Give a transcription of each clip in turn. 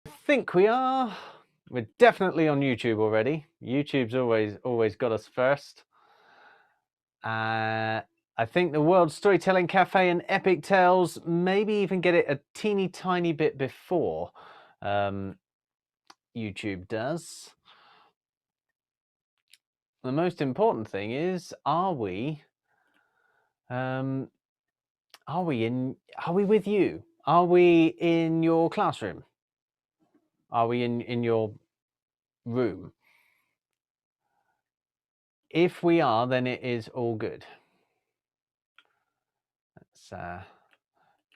I think we are. We're definitely on YouTube already. YouTube's always got us first. I think the World Storytelling Cafe and Epic Tales maybe even get it a teeny tiny bit before YouTube does. The most important thing is, are we with you? Are we in your classroom? Are we in your room? If we are, then it is all good. Let's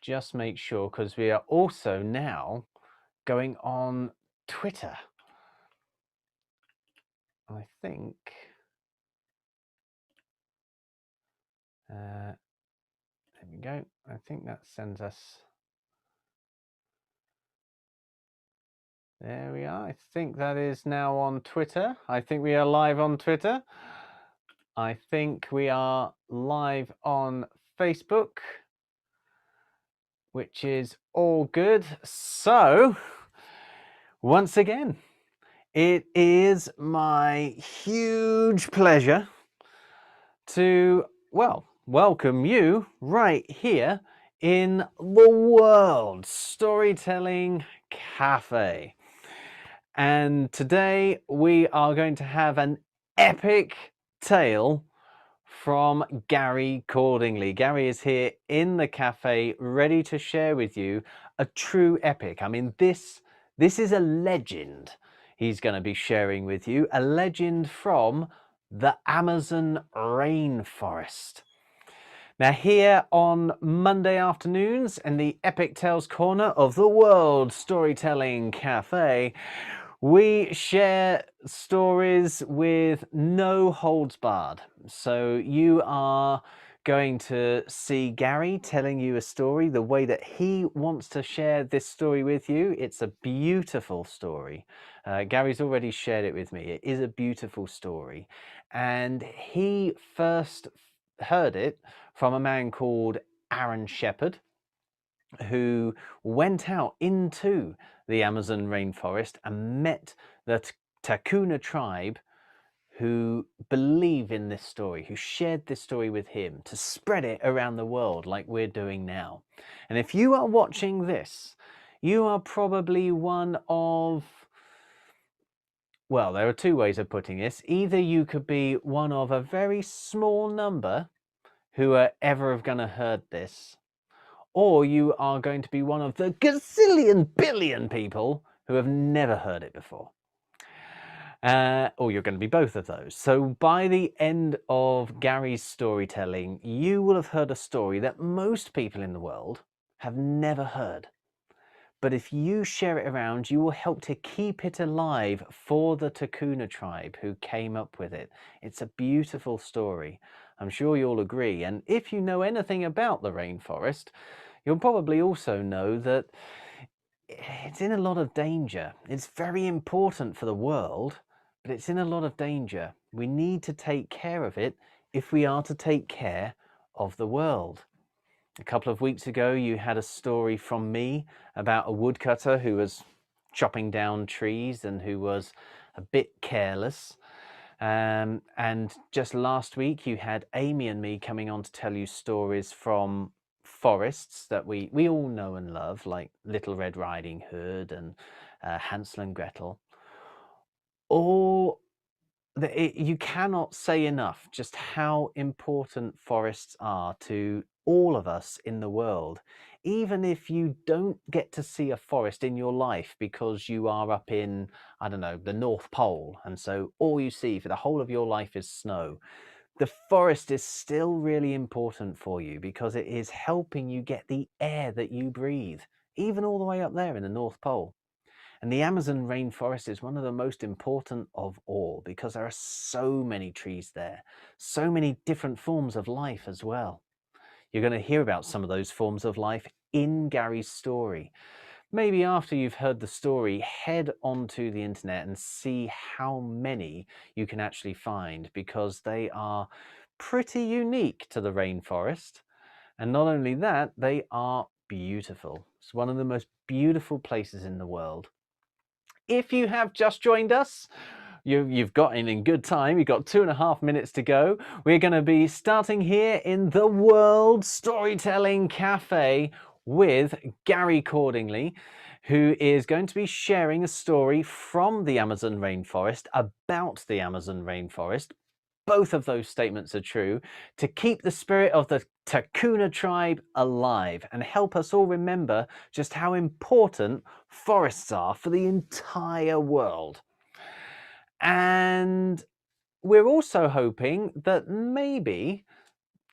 just make sure, because we are also now going on Twitter. I think there we go. I think that sends us. There we are. I think that is now on Twitter. I think we are live on Twitter. I think we are live on Facebook, which is all good. So, once again, it is my huge pleasure to, well, welcome you right here in the World Storytelling Cafe. And today we are going to have an epic tale from Gary Cordingley. Gary is here in the cafe, ready to share with you a true epic. I mean, this is a legend he's going to be sharing with you, a legend from the Amazon rainforest. Now, here on Monday afternoons in the Epic Tales corner of the World Storytelling Cafe, we share stories with no holds barred. So you are going to see Gary telling you a story the way that he wants to share this story with you. It's a beautiful story. Gary's already shared it with me. It is a beautiful story. And he first heard it from a man called Aaron Shepherd, who went out into the Amazon rainforest and met the Takuna tribe, who believe in this story, who shared this story with him to spread it around the world like we're doing now. And if you are watching this, you are probably one of, well, there are two ways of putting this. Either you could be one of a very small number who are ever have going to heard this, or you are going to be one of the gazillion billion people who have never heard it before. Or you're going to be both of those. So by the end of Gary's storytelling, you will have heard a story that most people in the world have never heard. But if you share it around, you will help to keep it alive for the Takuna tribe who came up with it. It's a beautiful story. I'm sure you'll agree. And if you know anything about the rainforest, you'll probably also know that it's in a lot of danger. It's very important for the world, but it's in a lot of danger. We need to take care of it if we are to take care of the world. A couple of weeks ago, you had a story from me about a woodcutter who was chopping down trees and who was a bit careless. And just last week, you had Amy and me coming on to tell you stories from forests that we all know and love, like Little Red Riding Hood and Hansel and Gretel. You cannot say enough just how important forests are to all of us in the world. Even if you don't get to see a forest in your life because you are up in, I don't know, the North Pole, and so all you see for the whole of your life is snow, the forest is still really important for you because it is helping you get the air that you breathe, even all the way up there in the North Pole. And the Amazon rainforest is one of the most important of all because there are so many trees there, so many different forms of life as well. You're going to hear about some of those forms of life in Gary's story. Maybe after you've heard the story, head onto the internet and see how many you can actually find, because they are pretty unique to the rainforest. And not only that, they are beautiful. It's one of the most beautiful places in the world. if you have just joined us, you've got in good time. You've got 2.5 minutes to go. We're going to be starting here in the World Storytelling Cafe with Gary Cordingley, who is going to be sharing a story from the Amazon rainforest about the Amazon rainforest. Both of those statements are true, to keep the spirit of the Takuna tribe alive and help us all remember just how important forests are for the entire world. And we're also hoping that maybe,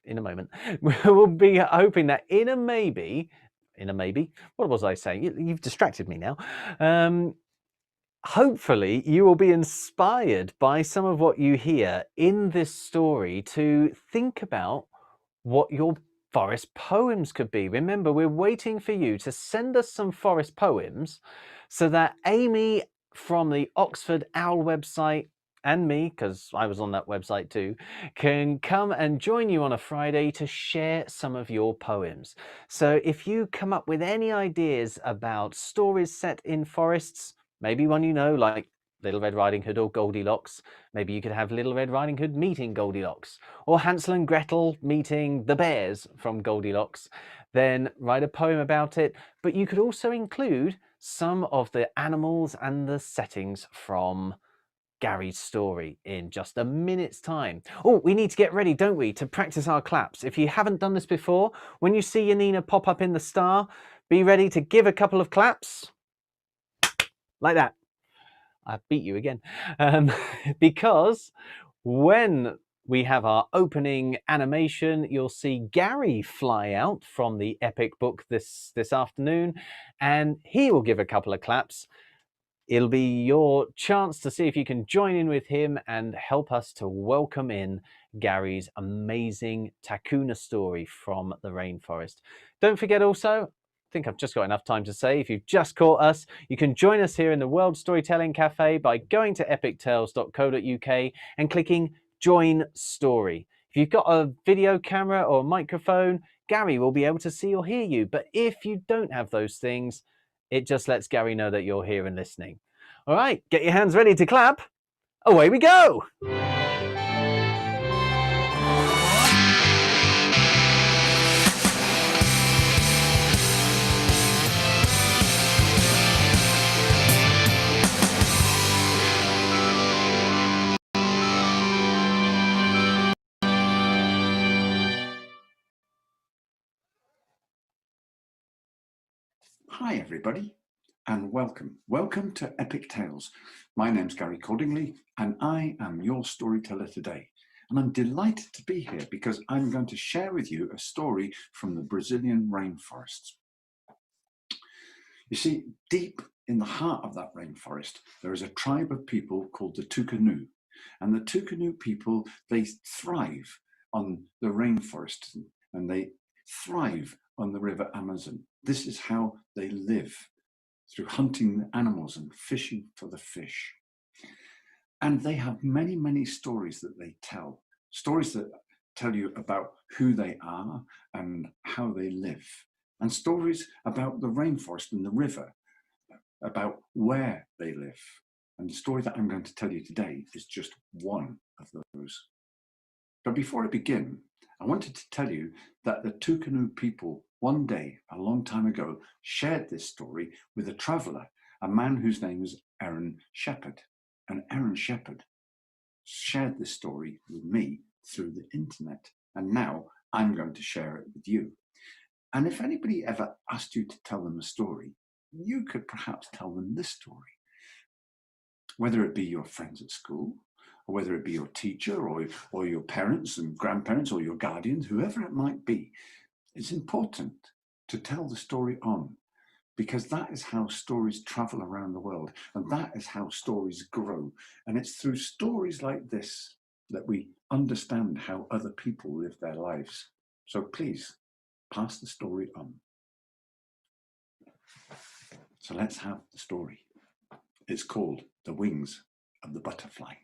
in a moment, we'll be hoping that in a maybe, what was I saying? You've distracted me now. Hopefully you will be inspired by some of what you hear in this story to think about what your forest poems could be. Remember, we're waiting for you to send us some forest poems so that Amy from the Oxford Owl website and me, because I was on that website too, can come and join you on a Friday to share some of your poems. So if you come up with any ideas about stories set in forests, maybe one you know, like Little Red Riding Hood or Goldilocks. Maybe you could have Little Red Riding Hood meeting Goldilocks, or Hansel and Gretel meeting the bears from Goldilocks. Then write a poem about it, but you could also include some of the animals and the settings from Gary's story in just a minute's time. Oh, we need to get ready, don't we, to practice our claps. If you haven't done this before, when you see Yanina pop up in the star, be ready to give a couple of claps. Like that. I beat you again. Because when we have our opening animation, you'll see Gary fly out from the epic book this afternoon, and he will give a couple of claps. It'll be your chance to see if you can join in with him and help us to welcome in Gary's amazing Takuna story from the rainforest. Don't forget also, I think I've just got enough time to say, if you've just caught us, you can join us here in the World Storytelling Cafe by going to epictales.co.uk and clicking Join Story. If you've got a video camera or microphone, Gary will be able to see or hear you. But if you don't have those things, it just lets Gary know that you're here and listening. All right, get your hands ready to clap. Away we go. Hi everybody, and welcome. Welcome to Epic Tales. My name's Gary Cordingley, and I am your storyteller today. And I'm delighted to be here because I'm going to share with you a story from the Brazilian rainforests. You see, deep in the heart of that rainforest, there is a tribe of people called the Tucanu. And the Tucanu people, they thrive on the rainforest, and they thrive on the river Amazon. This is how they live, through hunting animals and fishing for the fish. And they have many, many stories that they tell, stories that tell you about who they are and how they live, and stories about the rainforest and the river, about where they live. And the story that I'm going to tell you today is just one of those. But before I begin, I wanted to tell you that the Tucanu people one day, a long time ago, shared this story with a traveller, a man whose name was Aaron Shepherd. And Aaron Shepherd shared this story with me through the internet. And now I'm going to share it with you. And if anybody ever asked you to tell them a story, you could perhaps tell them this story. Whether it be your friends at school, or whether it be your teacher or your parents and grandparents or your guardians, whoever it might be, it's important to tell the story on, because that is how stories travel around the world, and that is how stories grow. And it's through stories like this that we understand how other people live their lives. So please, pass the story on. So let's have the story. It's called The Wings of the Butterfly.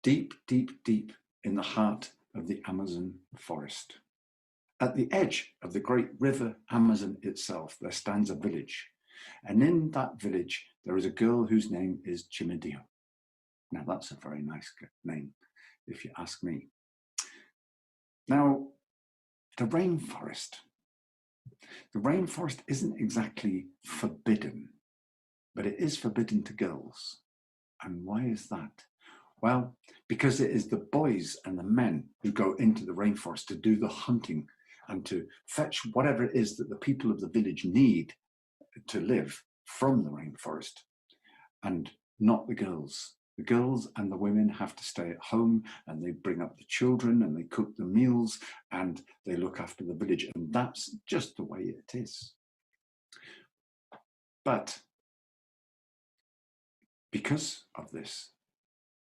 Deep, deep, deep in the heart of the Amazon forest, at the edge of the great river Amazon itself, there stands a village. And in that village, there is a girl whose name is Chimedeo. Now, that's a very nice name, if you ask me. Now, the rainforest isn't exactly forbidden, but it is forbidden to girls. And why is that? Well, because it is the boys and the men who go into the rainforest to do the hunting and to fetch whatever it is that the people of the village need to live from the rainforest, and not the girls. The girls and the women have to stay at home, and they bring up the children and they cook the meals and they look after the village. And that's just the way it is. But because of this,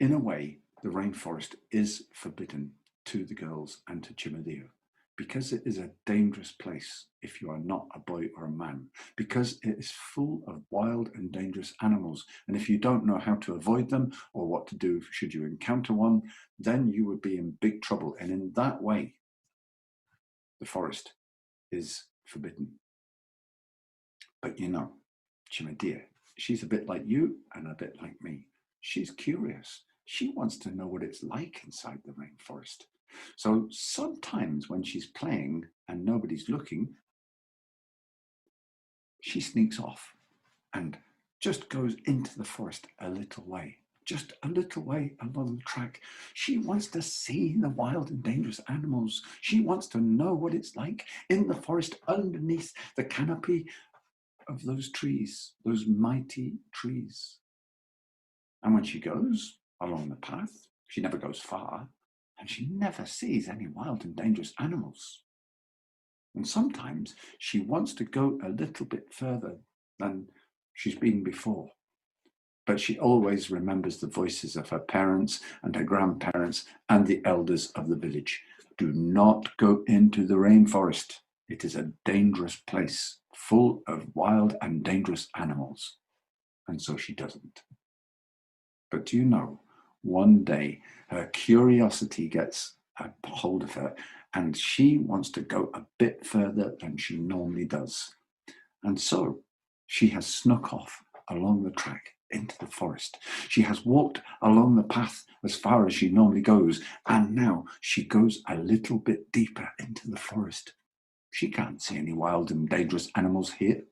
in a way, the rainforest is forbidden to the girls and to Chimedeo, because it is a dangerous place if you are not a boy or a man, because it is full of wild and dangerous animals. And if you don't know how to avoid them or what to do should you encounter one, then you would be in big trouble. And in that way, the forest is forbidden. But you know, Chimedeo, she's a bit like you and a bit like me. She's curious. She wants to know what it's like inside the rainforest. So sometimes when she's playing and nobody's looking, she sneaks off and just goes into the forest a little way, just a little way along the track. She wants to see the wild and dangerous animals. She wants to know what it's like in the forest underneath the canopy of those trees, those mighty trees. And when she goes along the path, she never goes far, and she never sees any wild and dangerous animals. And sometimes she wants to go a little bit further than she's been before. But she always remembers the voices of her parents and her grandparents and the elders of the village. Do not go into the rainforest. It is a dangerous place, full of wild and dangerous animals. And so she doesn't. But do you know, one day her curiosity gets a hold of her and she wants to go a bit further than she normally does. And so she has snuck off along the track into the forest. She has walked along the path as far as she normally goes, and now she goes a little bit deeper into the forest. She can't see any wild and dangerous animals here.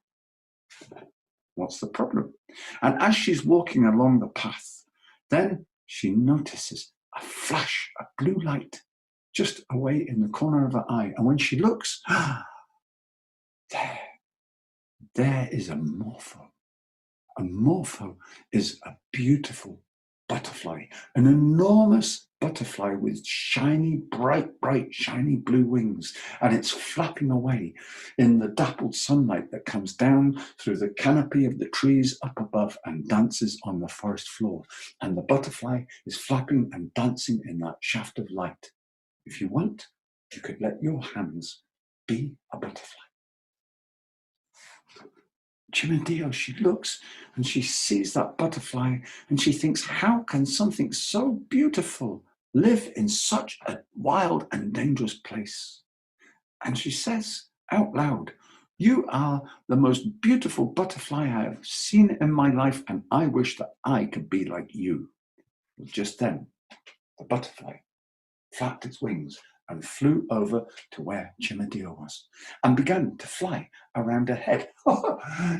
What's the problem? And as she's walking along the path, then she notices a flash of blue light just away in the corner of her eye. And when she looks, there is a Morpho. A Morpho is a beautiful butterfly, an enormous butterfly with shiny, bright, shiny blue wings. And it's flapping away in the dappled sunlight that comes down through the canopy of the trees up above and dances on the forest floor. And the butterfly is flapping and dancing in that shaft of light. If you want, you could let your hands be a butterfly. Chimedeo, she looks and she sees that butterfly and she thinks, how can something so beautiful live in such a wild and dangerous place? And she says out loud, you are the most beautiful butterfly I have seen in my life, and I wish that I could be like you. Just then, the butterfly flapped its wings and flew over to where Chimedeo was and began to fly around her head.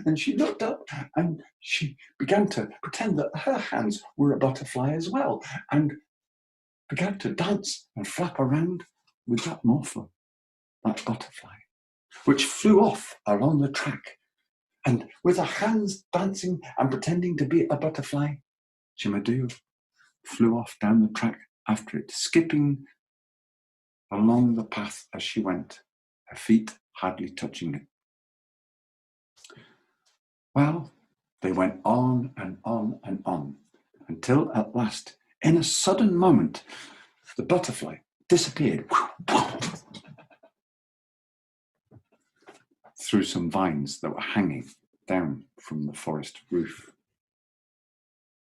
And she looked up and she began to pretend that her hands were a butterfly as well and began to dance and flap around with that Morpho, that butterfly, which flew off along the track. And with her hands dancing and pretending to be a butterfly, Chimedeo flew off down the track after it, skipping along the path as she went, her feet hardly touching it. Well, they went on and on and on, until at last, in a sudden moment, the butterfly disappeared through some vines that were hanging down from the forest roof.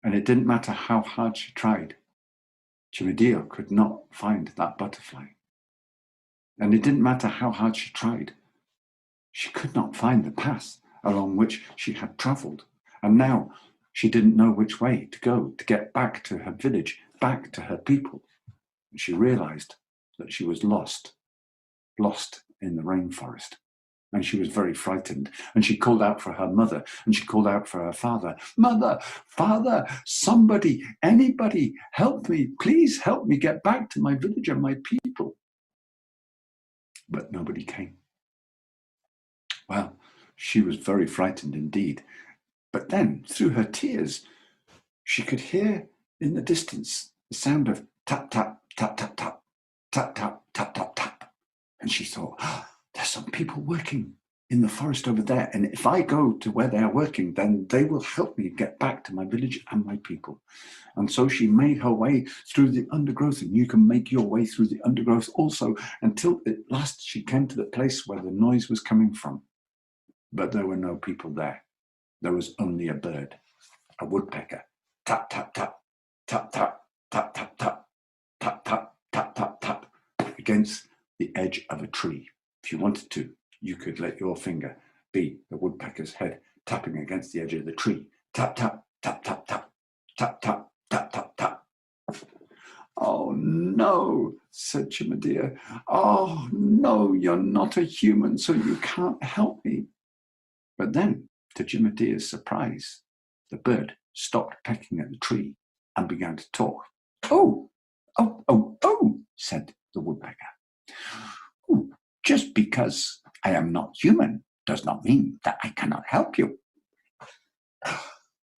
And it didn't matter how hard she tried, Chimedeo could not find that butterfly. And it didn't matter how hard she tried, she could not find the path along which she had travelled, and now she didn't know which way to go to get back to her village, back to her people. And she realised that she was lost in the rainforest. And she was very frightened. And she called out for her mother, and she called out for her father. Mother, father, somebody, anybody, help me. Please help me get back to my village and my people. But nobody came. Well, she was very frightened indeed. But then, through her tears, she could hear in the distance the sound of tap, tap, tap, tap, tap, tap, tap, tap, tap, tap. And she thought, there's some people working in the forest over there. And if I go to where they are working, then they will help me get back to my village and my people. And so she made her way through the undergrowth, and you can make your way through the undergrowth also, until at last she came to the place where the noise was coming from. But there were no people there. There was only a bird, a woodpecker. Tap, tap, tap, tap, tap, tap, tap, tap, tap, tap, tap, tap, tap, against the edge of a tree. If you wanted to, you could let your finger be the woodpecker's head tapping against the edge of the tree. Tap, tap, tap, tap, tap, tap, tap, tap, tap, tap. Oh no, said Chimadia. Oh no, you're not a human, so you can't help me. But then, to Chimadia's surprise, the bird stopped pecking at the tree and began to talk. Oh, oh, oh, oh, said the woodpecker. Oh, just because I am not human does not mean that I cannot help you.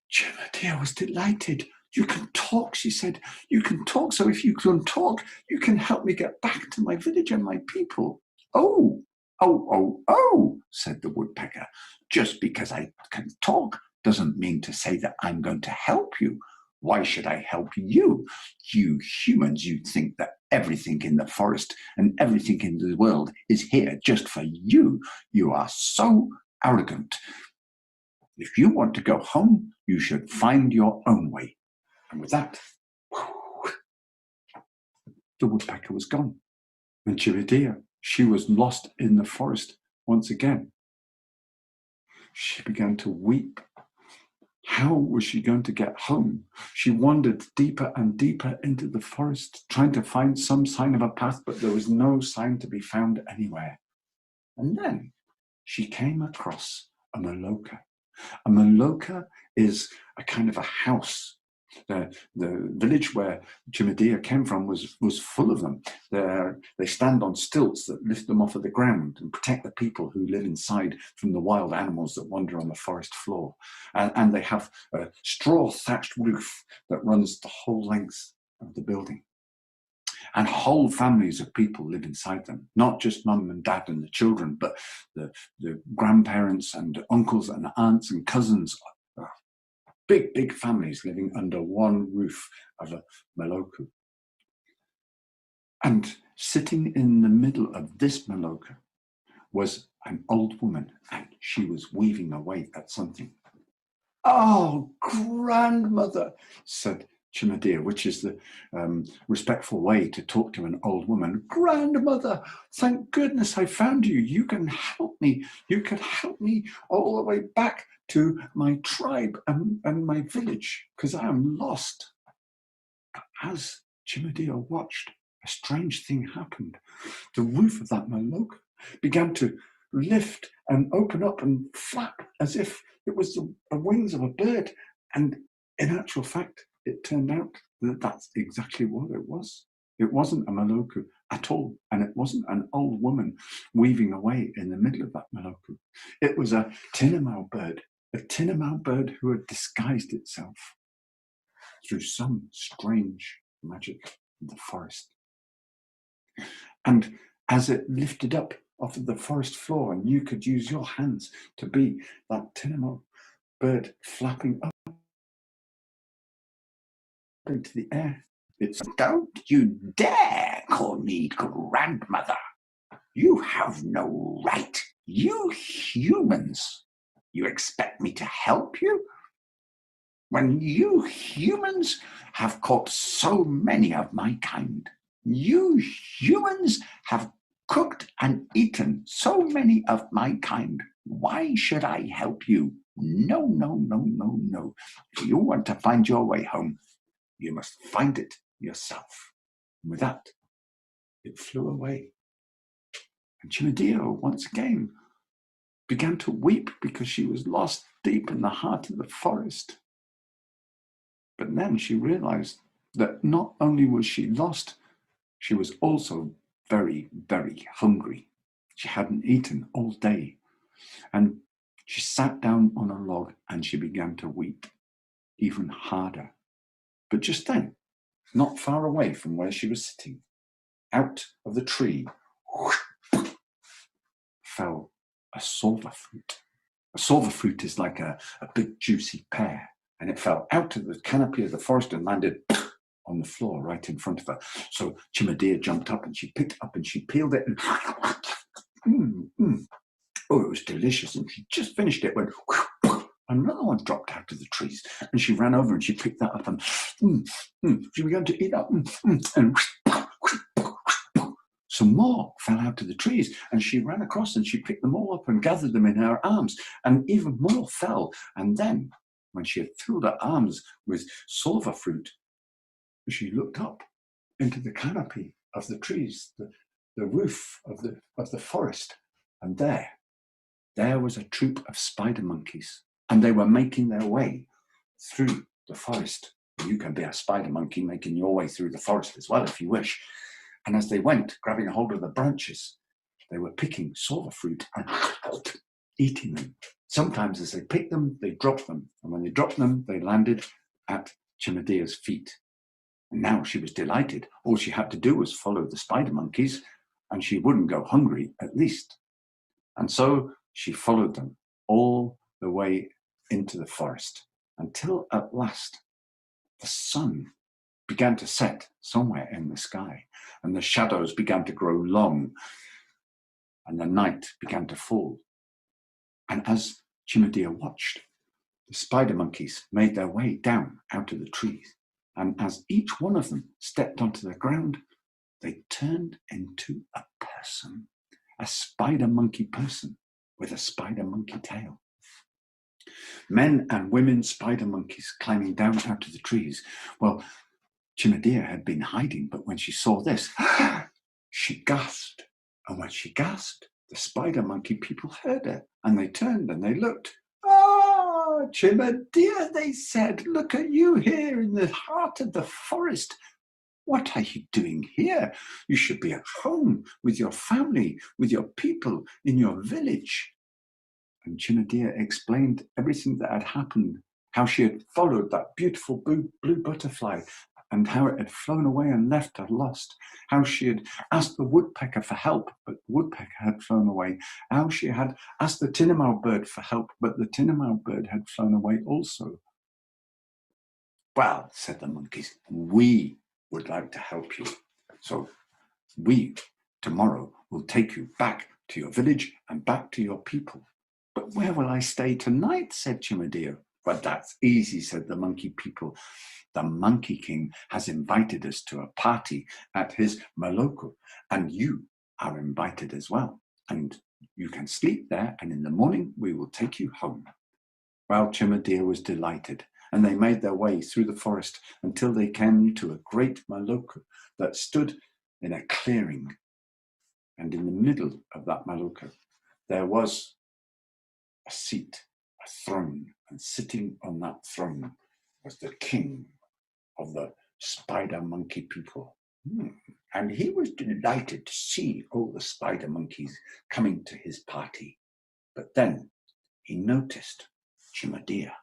Chimadia was delighted. You can talk, she said. You can talk, so if you can talk, you can help me get back to my village and my people. Oh, oh, oh, oh, said the woodpecker. Just because I can talk doesn't mean to say that I'm going to help you. Why should I help you? You humans, you think that everything in the forest and everything in the world is here just for you. You are so arrogant. If you want to go home, you should find your own way. And with that, the woodpecker was gone. And Chimadia, she was lost in the forest once again. She began to weep. How was she going to get home? She wandered deeper and deeper into the forest, trying to find some sign of a path, but there was no sign to be found anywhere. And then she came across a maloka. A maloka is a kind of a house. The village where Chimadia came from was full of them. They stand on stilts that lift them off of the ground and protect the people who live inside from the wild animals that wander on the forest floor. And they have a straw thatched roof that runs the whole length of the building. And whole families of people live inside them, not just mum and dad and the children, but the grandparents and uncles and aunts and cousins. Big, big families living under one roof of a maloka. And sitting in the middle of this maloka was an old woman, and she was weaving away at something. Oh, grandmother, said Chimadia, which is the respectful way to talk to an old woman. Grandmother, thank goodness I found you. You can help me. You can help me all the way back to my tribe and my village, because I am lost. But as Chimadia watched, a strange thing happened. The roof of that maloka began to lift and open up and flap as if it was the wings of a bird. And in actual fact, it turned out that that's exactly what it was. It wasn't a maloka at all, and it wasn't an old woman weaving away in the middle of that maloka. It was a tinamou bird who had disguised itself through some strange magic in the forest. And as it lifted up off of the forest floor, and you could use your hands to be that tinamou bird flapping up into the air. It's, don't you dare call me grandmother. You have no right. You humans. You expect me to help you? When you humans have caught so many of my kind. You humans have cooked and eaten so many of my kind. Why should I help you? No, no, no, no, no. If you want to find your way home, you must find it yourself." And with that, it flew away. And Chimedeo once again began to weep because she was lost deep in the heart of the forest. But then she realized that not only was she lost, she was also very, very hungry. She hadn't eaten all day. And she sat down on a log and she began to weep even harder. But just then, not far away from where she was sitting, out of the tree, fell a silver fruit. A silver fruit is like a big juicy pear, and it fell out of the canopy of the forest and landed on the floor right in front of her. So Chimedea jumped up and she picked it up and she peeled it and oh, it was delicious. And she just finished it when another one dropped out of the trees, and she ran over and she picked that up and she began to eat up and some more fell out of the trees, and she ran across and she picked them all up and gathered them in her arms, and even more fell. And then when she had filled her arms with silver fruit, she looked up into the canopy of the trees, the roof of the forest, and there was a troop of spider monkeys, and they were making their way through the forest. You can be a spider monkey making your way through the forest as well if you wish. And as they went, grabbing a hold of the branches, they were picking silver fruit and eating them. Sometimes as they picked them, they dropped them. And when they dropped them, they landed at Chimedea's feet. And now she was delighted. All she had to do was follow the spider monkeys, and she wouldn't go hungry, at least. And so she followed them all the way into the forest until at last the sun began to set somewhere in the sky, and the shadows began to grow long, and the night began to fall. And as Chimedea watched, the spider monkeys made their way down out of the trees, and as each one of them stepped onto the ground, they turned into a person, a spider monkey person with a spider monkey tail. Men and women spider monkeys climbing down out of the trees. Well, Chimedea had been hiding, but when she saw this, she gasped. And when she gasped, the spider monkey people heard her, and they turned and they looked. "Ah, Chimedea," they said, "look at you here in the heart of the forest. What are you doing here? You should be at home with your family, with your people, in your village." And Chimedea explained everything that had happened, how she had followed that beautiful blue butterfly, and how it had flown away and left her lost, how she had asked the woodpecker for help, but the woodpecker had flown away, how she had asked the tinamou bird for help, but the tinamou bird had flown away also. "Well," said the monkeys, "we would like to help you. So we, tomorrow, will take you back to your village and back to your people." "But where will I stay tonight?" said Chimedea. "Well, that's easy," said the monkey people. "The Monkey King has invited us to a party at his Moloko, and you are invited as well. And you can sleep there, and in the morning we will take you home." Well, Chimedea was delighted, and they made their way through the forest until they came to a great Moloko that stood in a clearing. And in the middle of that Moloko, there was a seat, a throne, and sitting on that throne was the king of the spider monkey people. And he was delighted to see all the spider monkeys coming to his party. But then he noticed Chimedea.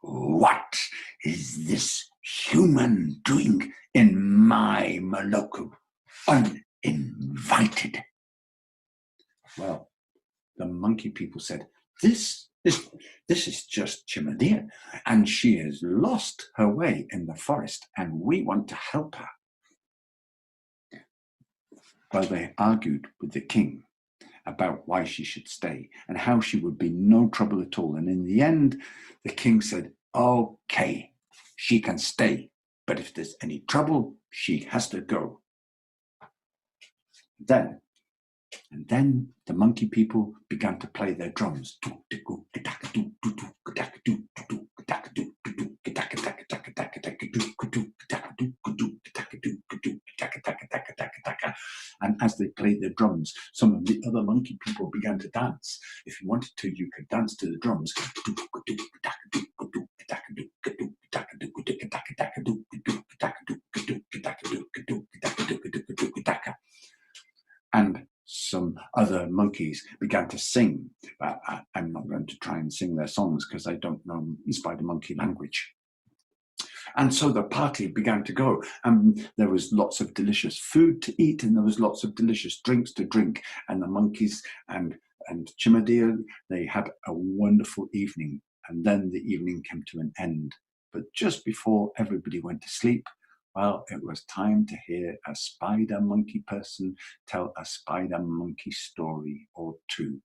"What is this human doing in my Moloko, uninvited?" Well, the monkey people said, This is just Chimedea, and she has lost her way in the forest, and we want to help her." Well, they argued with the king about why she should stay and how she would be no trouble at all. And in the end, the king said, "Okay, she can stay, but if there's any trouble, she has to go." Then And then the monkey people began to play their drums. And as they played their drums, some of the other monkey people began to dance. If you wanted to, you could dance to the drums. And some other monkeys began to sing. I'm not going to try and sing their songs because I don't know spider monkey language. And so the party began to go, and there was lots of delicious food to eat, and there was lots of delicious drinks to drink. And the monkeys and Chimadia, they had a wonderful evening. And then the evening came to an end. But just before everybody went to sleep, well, it was time to hear a spider monkey person tell a spider monkey story or two.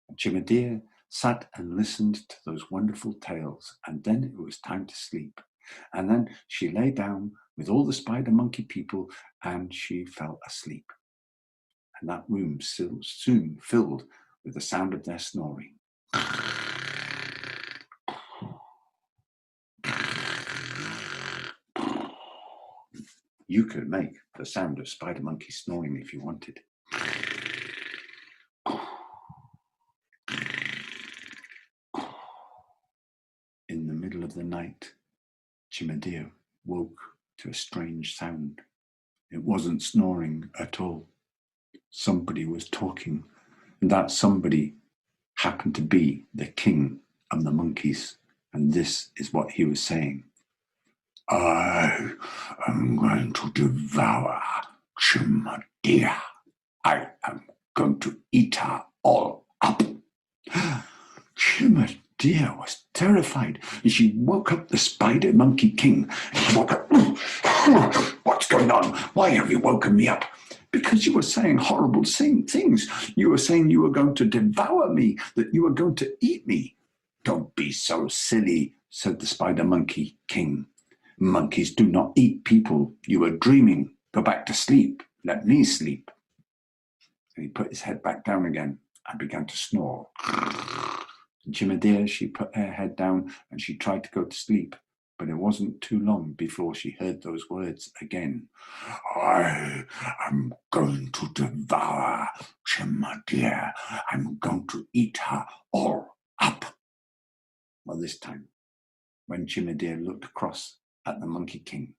And Chimadia sat and listened to those wonderful tales, and then it was time to sleep. And then she lay down with all the spider monkey people, and she fell asleep. And that room soon filled with the sound of their snoring. You could make the sound of spider monkey snoring if you wanted. In the middle of the night, Chimadia woke to a strange sound. It wasn't snoring at all. Somebody was talking, and that somebody happened to be the king of the monkeys, and this is what he was saying. I am going to devour Chimadia. I am going to eat her all up. Chimadia was terrified, and she woke up the spider monkey king. She woke up. What's going on? Why have you woken me up? Because you were saying horrible things. You were saying you were going to devour me, that you were going to eat me. Don't be so silly, said the spider monkey king. Monkeys do not eat people. You were dreaming. Go back to sleep. Let me sleep. And he put his head back down again and began to snore. Chimadia, she put her head down and she tried to go to sleep, but it wasn't too long before she heard those words again. I am going to devour Chimadia. I'm going to eat her all up. Well, this time, when Chimadia looked across at the Monkey King,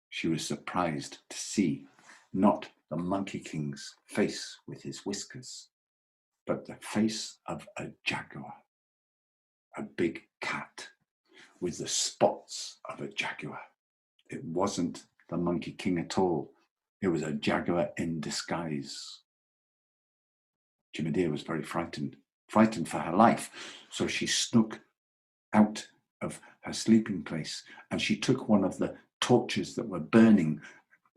she was surprised to see not the Monkey King's face with his whiskers, but the face of a jaguar, a big cat with the spots of a jaguar. It wasn't the Monkey King at all. It was a jaguar in disguise. Chimadia was very frightened for her life. So she snuck out of her sleeping place and she took one of the torches that were burning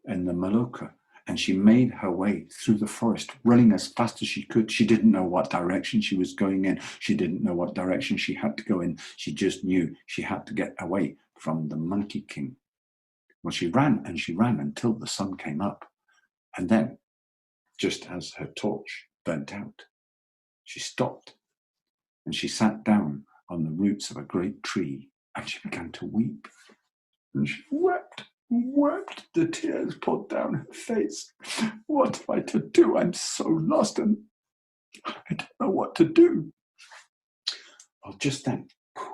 in the Maloka, and she made her way through the forest, running as fast as she could. She didn't know what direction she was going in. She didn't know what direction she had to go in. She just knew she had to get away from the Monkey King. Well, she ran and she ran until the sun came up. And then, just as her torch burnt out, she stopped and she sat down on the roots of a great tree and she began to weep. And she wept. The tears poured down her face. What am I to do? I'm so lost and I don't know what to do. Well, just then, there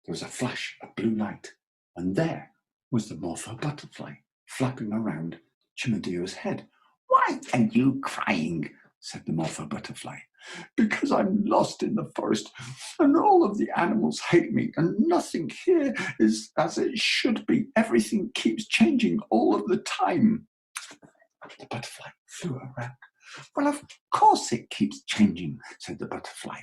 was a flash of blue light, and there was the Morpho butterfly flapping around Chimadia's head. Why are you crying? Said the Morpho butterfly. Because I'm lost in the forest and all of the animals hate me and nothing here is as it should be. Everything keeps changing all of the time. The butterfly flew around. Well, of course it keeps changing, said the butterfly.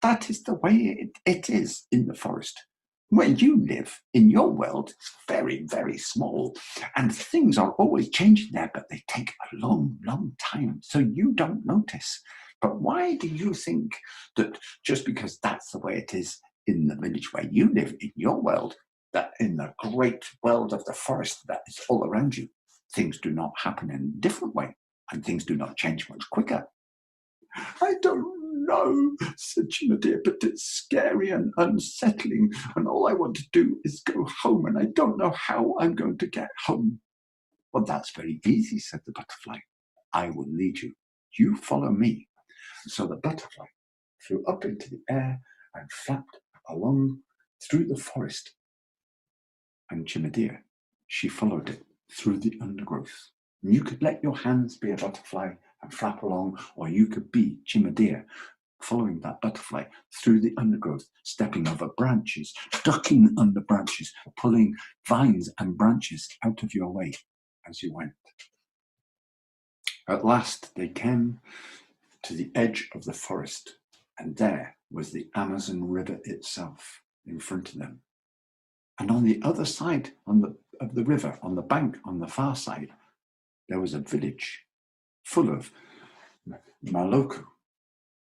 That is the way it is in the forest. Where you live, in your world, it's very, very small, and things are always changing there, but they take a long, long time, so you don't notice. But why do you think that just because that's the way it is in the village where you live, in your world, that in the great world of the forest that is all around you, things do not happen in a different way? and things do not change much quicker. I don't know, said Chimadir, but it's scary and unsettling, and all I want to do is go home, and I don't know how I'm going to get home. Well, that's very easy, said the butterfly. I will lead you. You follow me. So the butterfly flew up into the air and flapped along through the forest. And Chimadir, she followed it through the undergrowth. You could let your hands be a butterfly and flap along, or you could be Chimadir, following that butterfly through the undergrowth, stepping over branches, ducking under branches, pulling vines and branches out of your way as you went. At last they came to the edge of the forest, and there was the Amazon River itself in front of them. And on the other side of the river, on the bank, on the far side, there was a village full of Maloku,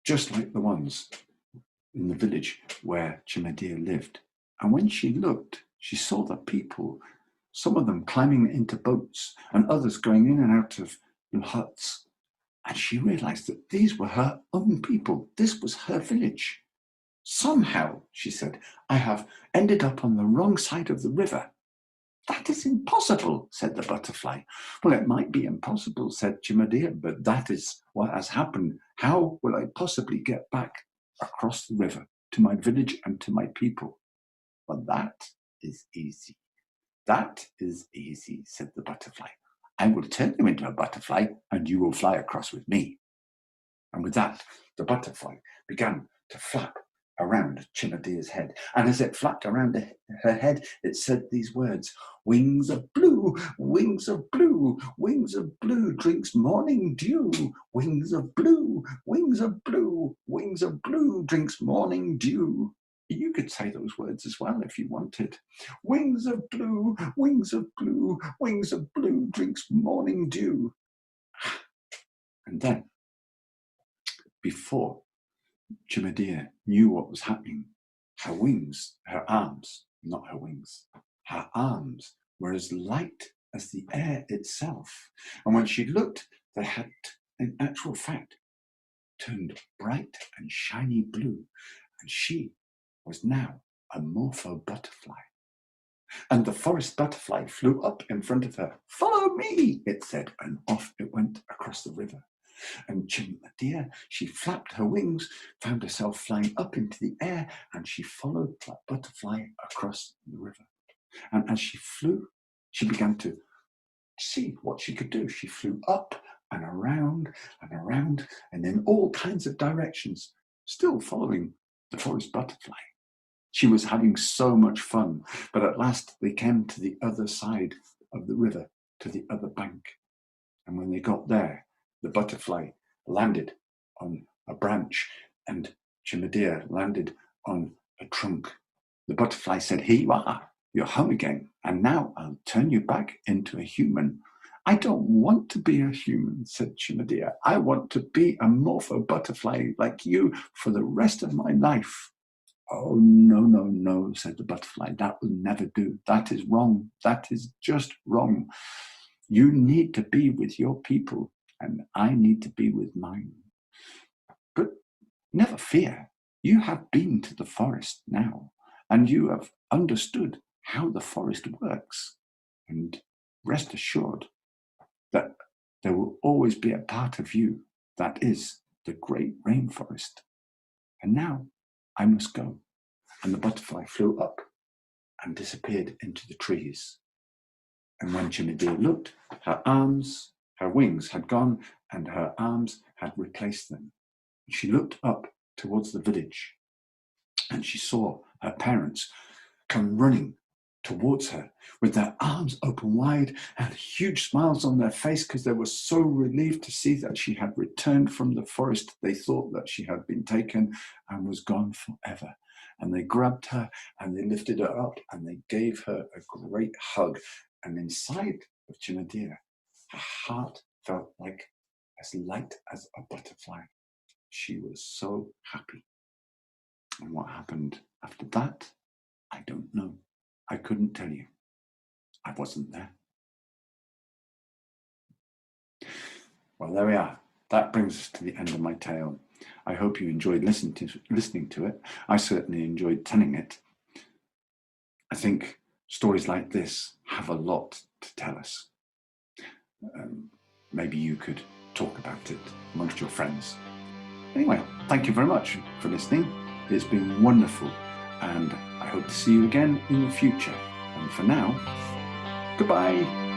just like the ones in the village where Chimadir lived. And when she looked, she saw the people, some of them climbing into boats and others going in and out of huts. And she realized that these were her own people. This was her village. Somehow, she said, I have ended up on the wrong side of the river. That is impossible, said the butterfly. Well, it might be impossible, said Chimadir, but that is what has happened. How will I possibly get back across the river to my village and to my people? Well, that is easy. That is easy, said the butterfly. I will turn you into a butterfly and you will fly across with me. And with that, the butterfly began to flap around Chimadir's head. And as it flapped around her head, it said these words, wings of blue, wings of blue, wings of blue, drinks morning dew. Wings of blue, wings of blue, wings of blue, drinks morning dew. You could say those words as well if you wanted. Wings of blue, wings of blue, wings of blue, drinks morning dew. And then, before Chimadir knew what was happening, her wings, her arms, not her wings, her arms were as light as the air itself. And when she looked, they had, in actual fact, turned bright and shiny blue. And she was now a Morpho butterfly. And the forest butterfly flew up in front of her. Follow me, it said, and off it went across the river. And Chimadir, she flapped her wings, found herself flying up into the air, and she followed that butterfly across the river. And as she flew, she began to see what she could do. She flew up and around, and in all kinds of directions, still following the forest butterfly. She was having so much fun, but at last they came to the other side of the river, to the other bank. And when they got there, the butterfly landed on a branch and Chimadir landed on a trunk. The butterfly said, here you are, you're home again, and now I'll turn you back into a human. I don't want to be a human, said Chimadir. I want to be a Morpho butterfly like you for the rest of my life. Oh, no, no, no, said the butterfly. That will never do. That is wrong. That is just wrong. You need to be with your people, and I need to be with mine. But never fear. You have been to the forest now, and you have understood how the forest works. And rest assured that there will always be a part of you that is the great rainforest. And now I must go. And the butterfly flew up and disappeared into the trees. And when Chimadir looked, her arms, her wings had gone, and her arms had replaced them. She looked up towards the village, and she saw her parents come running towards her with their arms open wide and huge smiles on their face because they were so relieved to see that she had returned from the forest. They thought that she had been taken and was gone forever. And they grabbed her and they lifted her up and they gave her a great hug. And inside of Chimadir, her heart felt like as light as a butterfly. She was so happy. And what happened after that, I don't know. I couldn't tell you. I wasn't there. Well, there we are. That brings us to the end of my tale. I hope you enjoyed listening to it. I certainly enjoyed telling it. I think stories like this have a lot to tell us. Maybe you could talk about it amongst your friends. Anyway, thank you very much for listening. It's been wonderful, and I hope to see you again in the future. And for now, goodbye.